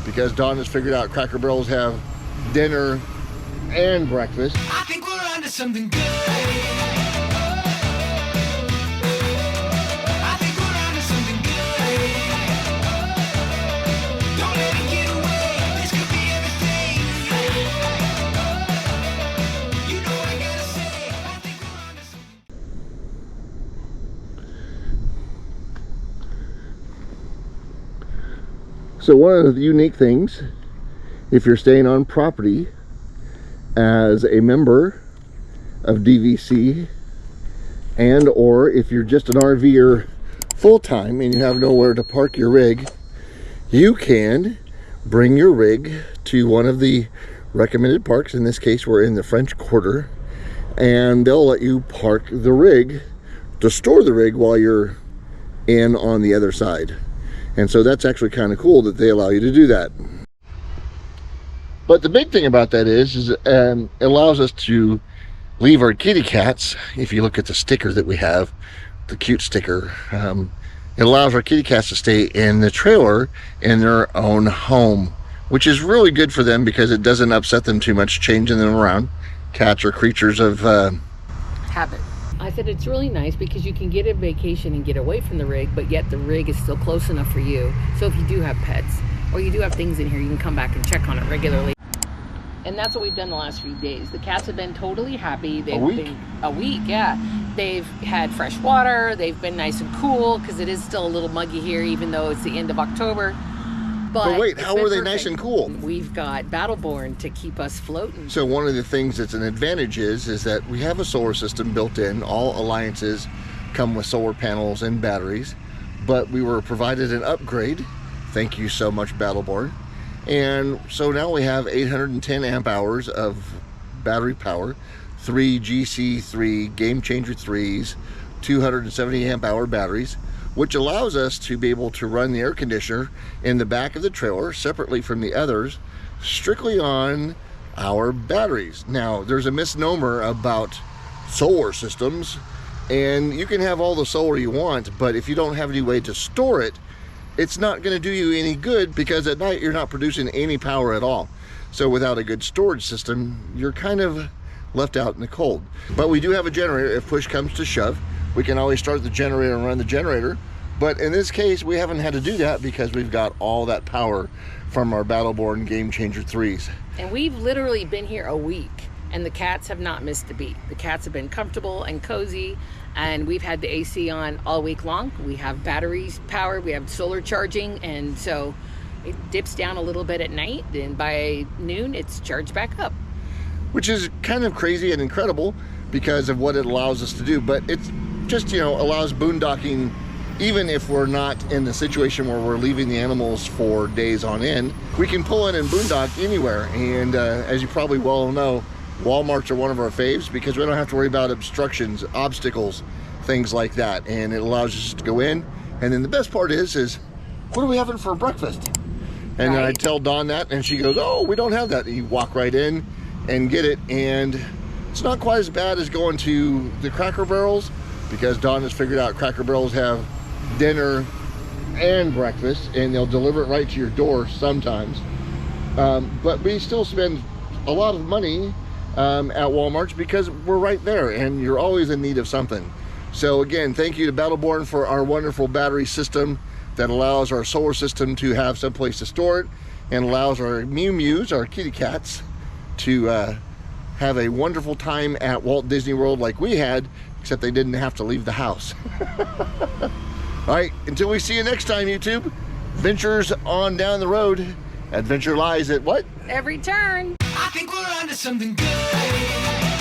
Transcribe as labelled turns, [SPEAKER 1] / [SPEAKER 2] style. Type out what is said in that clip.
[SPEAKER 1] because Dawn has figured out Cracker Barrels have dinner and breakfast.
[SPEAKER 2] I think we're onto something good. I think we're onto something good. Don't let it get away. This could be everything. You know what I gotta say. I think we're onto something.
[SPEAKER 1] So one of the unique things, if you're staying on property as a member of DVC, and or if you're just an RVer full-time and you have nowhere to park your rig, you can bring your rig to one of the recommended parks. In this case, we're in the French Quarter, and they'll let you park the rig to store the rig while you're in on the other side. And so that's actually kind of cool that they allow you to do that. But the big thing about that is it allows us to leave our kitty cats. If you look at the sticker that we have, the cute sticker, it allows our kitty cats to stay in the trailer in their own home, which is really good for them because it doesn't upset them too much changing them around. Cats are creatures of
[SPEAKER 3] habit. I said it's really nice because you can get a vacation and get away from the rig, but yet the rig is still close enough for you. So if you do have pets or you do have things in here, you can come back and check on it regularly. And that's what we've done the last few days. The cats have been totally happy. They've been a week, yeah. They've had fresh water. They've been nice and cool because it is still a little muggy here, even though it's the end of October.
[SPEAKER 1] But wait, how are they nice and cool?
[SPEAKER 3] We've got BATTLEBORN to keep us floating.
[SPEAKER 1] So one of the things that's an advantage is that we have a solar system built in. All alliances come with solar panels and batteries, but we were provided an upgrade. Thank you so much, BATTLEBORN. And so now we have 810 amp hours of battery power, 3 GC3 Game Changer 3s, 270 amp hour batteries, which allows us to be able to run the air conditioner in the back of the trailer separately from the others, strictly on our batteries. Now, there's a misnomer about solar systems, and you can have all the solar you want, but if you don't have any way to store it, it's not going to do you any good because at night you're not producing any power at all. So without a good storage system, you're kind of left out in the cold. But we do have a generator. If push comes to shove, we can always start the generator and run the generator. But in this case, we haven't had to do that because we've got all that power from our BATTLEBORN Game Changer 3s.
[SPEAKER 3] And we've literally been here a week and the cats have not missed a beat. The cats have been comfortable and cozy, and we've had the AC on all week long. We have batteries power, we have solar charging, and so it dips down a little bit at night, and by noon it's charged back up.
[SPEAKER 1] Which is kind of crazy and incredible because of what it allows us to do, but it's just, you know, allows boondocking. Even if we're not in the situation where we're leaving the animals for days on end, we can pull in and boondock anywhere. And as you probably well know, Walmarts are one of our faves because we don't have to worry about obstructions, obstacles, things like that. And it allows us to go in. And then the best part is what are we having for breakfast? And then I tell Dawn that, and she goes, oh, we don't have that. And you walk right in and get it. And it's not quite as bad as going to the Cracker Barrels because Dawn has figured out Cracker Barrels have dinner and breakfast, and they'll deliver it right to your door sometimes. But we still spend a lot of money at Walmart because we're right there and you're always in need of something. So again, thank you to BATTLEBORN for our wonderful battery system that allows our solar system to have some place to store it and allows our Mew Mews, our kitty cats, to have a wonderful time at Walt Disney World like we had, except they didn't have to leave the house. All right, until we see you next time, YouTube, ventures on down the road. Adventure lies at what?
[SPEAKER 3] Every turn.
[SPEAKER 2] I think we're onto something good.